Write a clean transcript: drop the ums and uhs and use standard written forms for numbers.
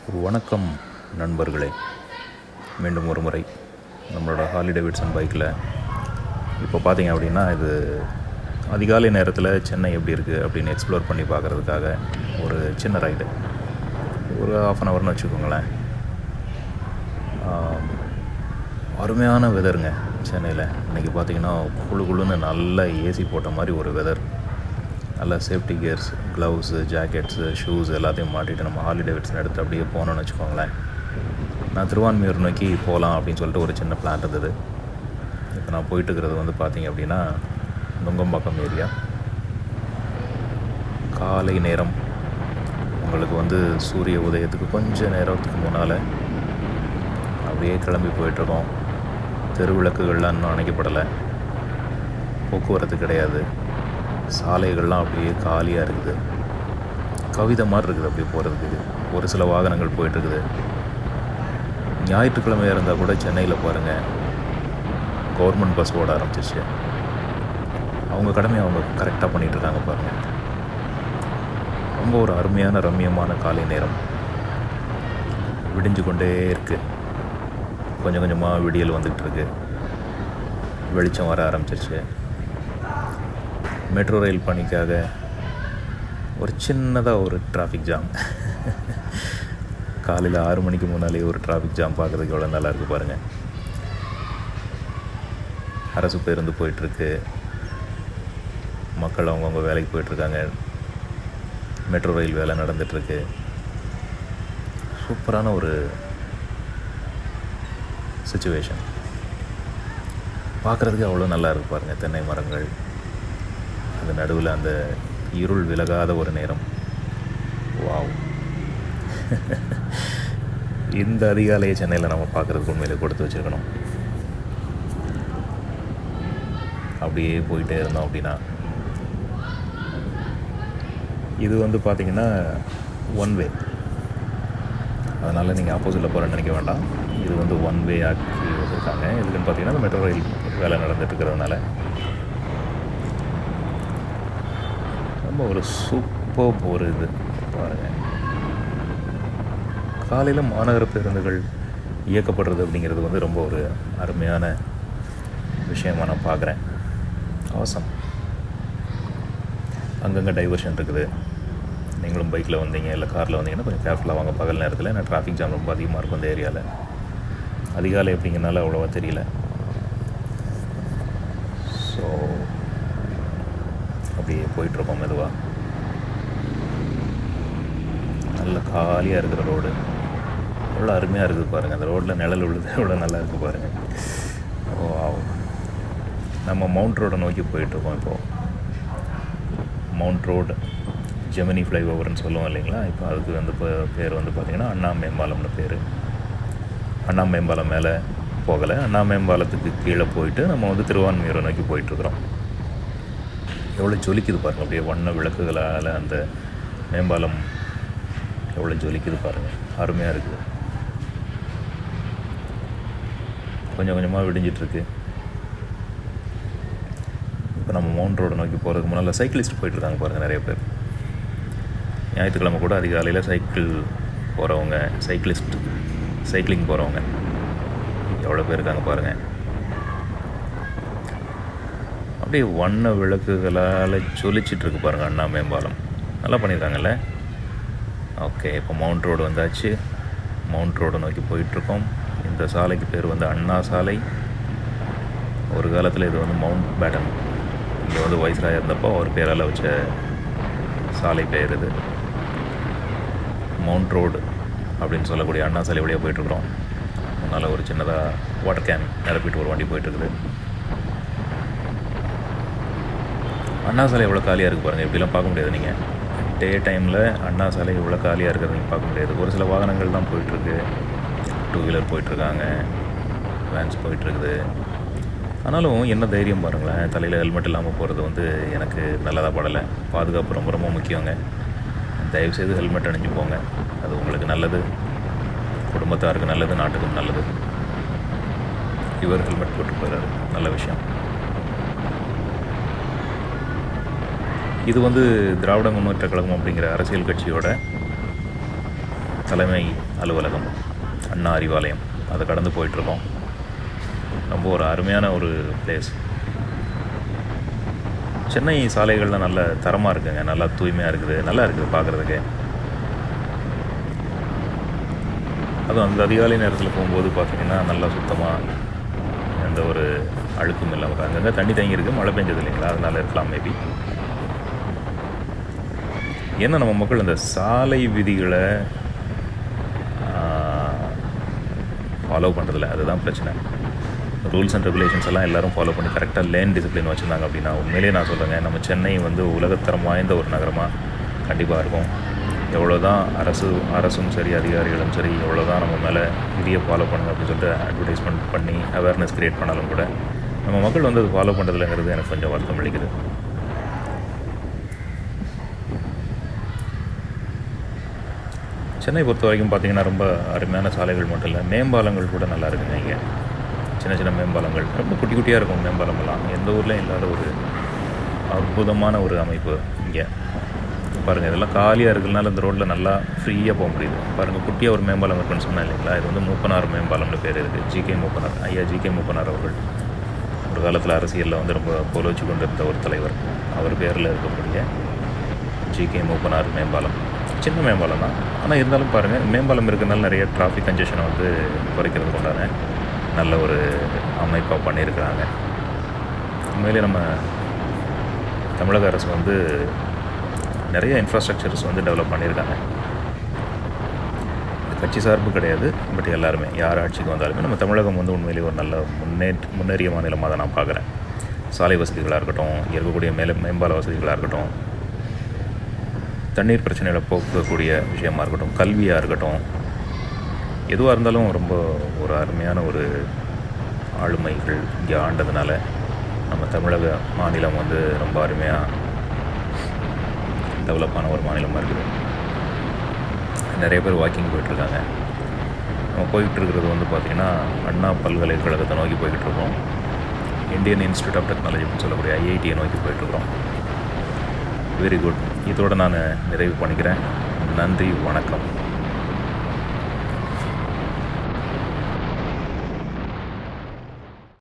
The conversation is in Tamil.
வணக்கம் நண்பர்களே. மீண்டும் ஒரு முறை நம்மளோட ஹார்லி டேவிட்சன் பைக்கில் இப்போ பார்த்தீங்க அப்படின்னா, இது அதிகாலை நேரத்தில் சென்னை எப்படி இருக்குது அப்படின்னு எக்ஸ்ப்ளோர் பண்ணி பார்க்குறதுக்காக ஒரு சின்ன ரைடு, ஒரு 1/2 ஹவர்னு வச்சுக்கோங்களேன். அருமையான வெதருங்க சென்னையில். இன்றைக்கி பார்த்திங்கன்னா குழு குழுன்னு நல்ல ஏசி போட்ட மாதிரி ஒரு வெதர். நல்ல safety gears, gloves, jackets, shoes எல்லாத்தையும் மாட்டிட்டு நம்ம ஹார்லி டேவிட்சன் எடுத்து அப்படியே போனோன்னு வச்சுக்கோங்களேன். நான் திருவான்மியூர் நோக்கி போகலாம் அப்படின்னு சொல்லிட்டு ஒரு சின்ன பிளான் இருந்தது. இப்போ நான் போயிட்டுருக்கிறது வந்து பார்த்திங்க அப்படின்னா நுங்கம்பாக்கம் ஏரியா. காலை நேரம். உங்களுக்கு வந்து சூரிய உதயத்துக்கு கொஞ்சம் நேரத்துக்கு முன்னால் அப்படியே கிளம்பி போயிட்டுருக்கோம். தெருவிளக்குகள்லாம் இன்னும் அணைக்கப்படலை, போக்குவரத்து கிடையாது, சாலைகள்லாம் அப்படியே காலியாக இருக்குது. கவிதை மாதிரி இருக்குது அப்படி போகிறதுக்கு. ஒரு சில வாகனங்கள் போயிட்டுருக்குது. ஞாயிற்றுக்கிழமையாக இருந்தால் கூட சென்னையில் பாருங்கள், கவர்மெண்ட் பஸ் ஓட ஆரம்பிச்சிச்சு. அவங்க கடமையை அவங்க கரெக்டாக பண்ணிகிட்ருக்காங்க பாருங்கள். ரொம்ப ஒரு அருமையான ரம்மியமான காலை நேரம். விடிஞ்சு கொண்டே இருக்குது. கொஞ்சம் கொஞ்சமாக விடியல் வந்துகிட்ருக்கு. வெளிச்சம் வர ஆரம்பிச்சிருச்சு. மெட்ரோ ரயில் பணிக்காக ஒரு சின்னதாக ஒரு டிராஃபிக் ஜாம். காலையில் 6 மணிக்கு முன்னாலே ஒரு டிராஃபிக் ஜாம் பார்க்குறதுக்கு எவ்வளோ நல்லா இருக்குது பாருங்கள். அரசு பேருந்து போயிட்டுருக்கு. மக்கள் அவங்கவுங்க வேலைக்கு போயிட்டுருக்காங்க. மெட்ரோ ரயில் வேலை நடந்துகிட்ருக்கு. சூப்பரான ஒரு சிச்சுவேஷன். பார்க்குறதுக்கு அவ்வளோ நல்லா இருக்குது பாருங்கள். தென்னை மரங்கள், அந்த நடுவில் அந்த இருள் விலகாத ஒரு நேரம். வாவ். இந்த அதிகாலையை சென்னையில் நம்ம பார்க்குறதுக்கு உண்மையிலே கொடுத்து வச்சுருக்கணும். அப்படியே போயிட்டே இருந்தோம் அப்படின்னா, இது வந்து பார்த்திங்கன்னா ஒன் வே. அதனால் நீங்கள் ஆப்போசிட்டில் போகிறேன்னு நினைக்க வேண்டாம். இது வந்து ஒன் வே ஆக்கி வச்சுருக்காங்க. இதுக்குன்னு பார்த்திங்கன்னா அந்த மெட்ரோ ரயில் வேலை நடந்துட்டுருக்கிறதுனால ரொம்ப ஒரு சூப்பர் ஒரு இது பாருங்கள். காலையில் மாநகர பேருந்துகள் இயக்கப்படுறது அப்படிங்கிறது வந்து ரொம்ப ஒரு அருமையான விஷயமாக நான் பார்க்குறேன். அவசரம். அங்கங்கே டைவர்ஷன் இருக்குது. நீங்களும் பைக்கில் வந்தீங்க இல்லை காரில் வந்தீங்கன்னா கொஞ்சம் கேர்ஃபுல்லாக வாங்க பகல் நேரத்தில். ஏன்னா டிராஃபிக் ஜாம் ரொம்ப அதிகமாக இருக்கும் இந்த ஏரியாவில். அதிகாலை அப்படிங்கிறனால அவ்வளோவா தெரியல. ஸோ அப்படியே போயிட்டுருக்கோம் மெதுவாக. நல்ல காலியாக இருக்கிற ரோடு. எவ்வளோ அருமையாக இருக்குது பாருங்கள். அந்த ரோட்டில் நிழல் விழுது எவ்வளோ நல்லா இருக்குது பாருங்கள். ஓ, நம்ம மவுண்ட் ரோடை நோக்கி போயிட்டுருக்கோம் இப்போது. மவுண்ட் ரோடு, ஜெமினி ஃப்ளைஓவர்னு சொல்லுவோம் இல்லைங்களா. இப்போ அதுக்கு வந்து இப்போ பேர் வந்து பார்த்திங்கன்னா அண்ணா மேம்பாலம்னு பேர். அண்ணா மேம்பாலம் மேலே போகலை, அண்ணா மேம்பாலத்துக்கு கீழே போயிட்டு நம்ம வந்து திருவான்மியூரை நோக்கி போயிட்டுருக்குறோம். எவ்வளோ ஜொலிக்குது பாருங்கள். அப்படியே வண்ண விளக்குகளால் அந்த மேம்பாலம் எவ்வளோ ஜொலிக்குது பாருங்கள். அருமையாக இருக்குது. கொஞ்சம் கொஞ்சமாக விடிஞ்சிட்ருக்கு. இப்போ நம்ம மவுண்ட் ரோடு நோக்கி போகிறதுக்கு முன்னால் சைக்கிளிஸ்ட் போயிட்டுருக்காங்க பாருங்கள் நிறைய பேர். ஞாயிற்றுக்கிழமை கூட அதிகாலையில் சைக்கிள் போகிறவங்க, சைக்கிளிங் போகிறவங்க எவ்வளோ பேர் இருக்காங்க பாருங்கள். அப்படியே வண்ண விளக்குகளால் ஜொலிச்சிட்ருக்கு பாருங்கள் அண்ணா மேம்பாலம். நல்லா பண்ணியிருக்காங்கல்ல. ஓகே, இப்போ மவுண்ட் ரோடு வந்தாச்சு. மவுண்ட் ரோடு நோக்கி போயிட்டுருக்கோம். இந்த சாலைக்கு பேர் வந்து அண்ணா சாலை. ஒரு காலத்தில் இது வந்து மவுண்ட் பேட்டன், இங்கே வந்து வைஸ்ராய் இருந்தப்போ அவர் பேரால் வச்ச சாலை பேர் இது. மவுண்ட் ரோடு அப்படின்னு சொல்லக்கூடிய அண்ணா சாலை வழியாக போயிட்டுருக்குறோம். அதனால் ஒரு சின்னதாக வாட்டர் கேன் நிரப்பிட்டு ஒரு வண்டி போயிட்டுருக்குது. அண்ணா சாலை எவ்வளோ காலியாக இருக்குது பாருங்கள். இப்படிலாம் பார்க்க முடியாது. நீங்கள் டே டைமில் அண்ணா சாலை இவ்வளோ காலியாக இருக்கிறது நீங்கள் பார்க்க முடியாது. ஒரு சில வாகனங்கள் தான் போயிட்டுருக்கு. 2 வீலர் போயிட்டுருக்காங்க, வேன்ஸ் போயிட்டுருக்குது. ஆனாலும் என்ன தைரியம் பாருங்களேன். தலையில் ஹெல்மெட் இல்லாமல் போகிறது வந்து எனக்கு நல்லதாக படலை. பாதுகாப்பு ரொம்ப ரொம்ப முக்கியங்க. தயவுசெய்து ஹெல்மெட் அணிஞ்சு போங்க. அது உங்களுக்கு நல்லது, குடும்பத்தாருக்கு நல்லது, நாட்டுக்கும் நல்லது. இவர் ஹெல்மெட் போட்டு போகிறாரு, நல்ல விஷயம். இது வந்து திராவிட முன்னேற்ற கழகம் அப்படிங்கிற அரசியல் கட்சியோட தலைமை அலுவலகம் அண்ணா அறிவாலயம் அதை கடந்து போயிட்டுருக்கோம். ரொம்ப ஒரு அருமையான ஒரு பிளேஸ். சென்னை சாலைகள்லாம் நல்ல தரமாக இருக்குங்க, நல்லா தூய்மையாக இருக்குது, நல்லா இருக்குது பார்க்குறதுக்கு. அதுவும் அந்த அதிகாலை நேரத்தில் போகும்போது பார்த்திங்கன்னா நல்லா சுத்தமாக எந்த ஒரு அழுக்கும் இல்லாமல், அங்கங்கே தண்ணி தேங்கியிருக்கு, மழை பெஞ்சது இல்லைங்களா, அதனால் இருக்கலாம் மேபி. ஏன்னா நம்ம மக்கள் அந்த சாலை விதிகளை ஃபாலோ பண்ணுறதில்ல, அதுதான் பிரச்சனை. ரூல்ஸ் அண்ட் ரெகுலேஷன்ஸ் எல்லாம் எல்லோரும் ஃபாலோ பண்ணி கரெக்டாக லேன் டிசிப்ளின் வச்சுருந்தாங்க அப்படின்னா உண்மையிலேயே நான் சொல்கிறேங்க, நம்ம சென்னை வந்து உலகத்தரம் வாய்ந்த ஒரு நகரமாக கண்டிப்பாக இருக்கும். எவ்வளோ தான் அரசும் சரி அதிகாரிகளும் சரி எவ்வளோ தான் நம்ம மேலே விதியை ஃபாலோ பண்ணுங்க அப்படின்னு சொல்லிட்டு அட்வர்டைஸ்மெண்ட் பண்ணி அவேர்னஸ் க்ரியேட் பண்ணாலும் கூட நம்ம மக்கள் வந்து அது ஃபாலோ பண்ணுறதுலங்கிறது எனக்கு கொஞ்சம் வருத்தம் அளிக்குது. சென்னை பொறுத்த வரைக்கும் பார்த்திங்கன்னா ரொம்ப அருமையான சாலைகள் மட்டும் இல்லை, மேம்பாலங்கள் கூட நல்லா இருக்குங்க. இங்கே சின்ன சின்ன மேம்பாலங்கள் ரொம்ப குட்டி குட்டியாக இருக்கும். மேம்பாலமெல்லாம் எந்த ஊர்லேயும் இல்லாத ஒரு அற்புதமான ஒரு அமைப்பு இங்கே பாருங்கள். இதெல்லாம் காலியாக இருக்கிறதுனால இந்த ரோட்டில் நல்லா ஃப்ரீயாக போக முடியுது. பாருங்கள், குட்டியாக ஒரு மேம்பாலம் இருக்குன்னு சொன்னேன் இல்லைங்களா, இது வந்து மூப்பனார் மேம்பாலம்னு பேர் இருக்குது. ஜிகே மூப்பனார், ஐயா ஜிகே மூப்பனார் அவர்கள் ஒரு காலத்தில் அரசியலில் வந்து ரொம்ப போலோச்சு கொண்டிருந்த ஒரு தலைவர். அவர் பேரில் இருக்கக்கூடிய ஜிகே மூப்பனார் மேம்பாலம் சின்ன மேம்பாலம் தான், ஆனால் இருந்தாலும் பாருங்கள் மேம்பாலம் இருக்கிறதுனால நிறைய டிராஃபிக் கன்ஜெஷனை வந்து குறைக்கிறதுக்கு உண்டான நல்ல ஒரு அமைப்பாக பண்ணியிருக்கிறாங்க. உண்மையிலே நம்ம தமிழக அரசு வந்து நிறைய இன்ஃப்ராஸ்ட்ரக்சர்ஸ் வந்து டெவலப் பண்ணியிருக்காங்க. கட்சி சார்பு கிடையாது, பட் எல்லாருமே யார் ஆட்சிக்கு வந்தாலுமே நம்ம தமிழகம் வந்து உண்மையிலேயே ஒரு நல்ல முன்னேறிய மாநிலமாக தான் நான் பார்க்குறேன். சாலை வசதிகளாக இருக்கட்டும், இங்கே இருக்கக்கூடிய மேம்பால வசதிகளாக இருக்கட்டும், தண்ணீர் பிரச்சனைகளை போக்கக்கூடிய விஷயமாக இருக்கட்டும், கல்வியாக இருக்கட்டும், எதுவாக இருந்தாலும் ரொம்ப ஒரு அருமையான ஒரு ஆளுமைகள் இங்கே ஆண்டதுனால நம்ம தமிழக மாநிலம் வந்து ரொம்ப அருமையாக டெவலப்பான ஒரு மாநிலமாக இருக்குது. நிறைய பேர் வாக்கிங் போயிட்டுருக்காங்க. நம்ம போயிட்டுருக்கிறது வந்து பார்த்திங்கன்னா அண்ணா பல்கலைக்கழகத்தை நோக்கி போய்கிட்டுருக்கோம். இந்தியன் இன்ஸ்டியூட் ஆஃப் டெக்னாலஜி அப்படின்னு சொல்லக்கூடிய ஐஐடியை நோக்கி போயிட்டுருக்கோம். Very good. இதோடு நான் நிறைவு பண்ணிக்கிறேன். நன்றி, வணக்கம்.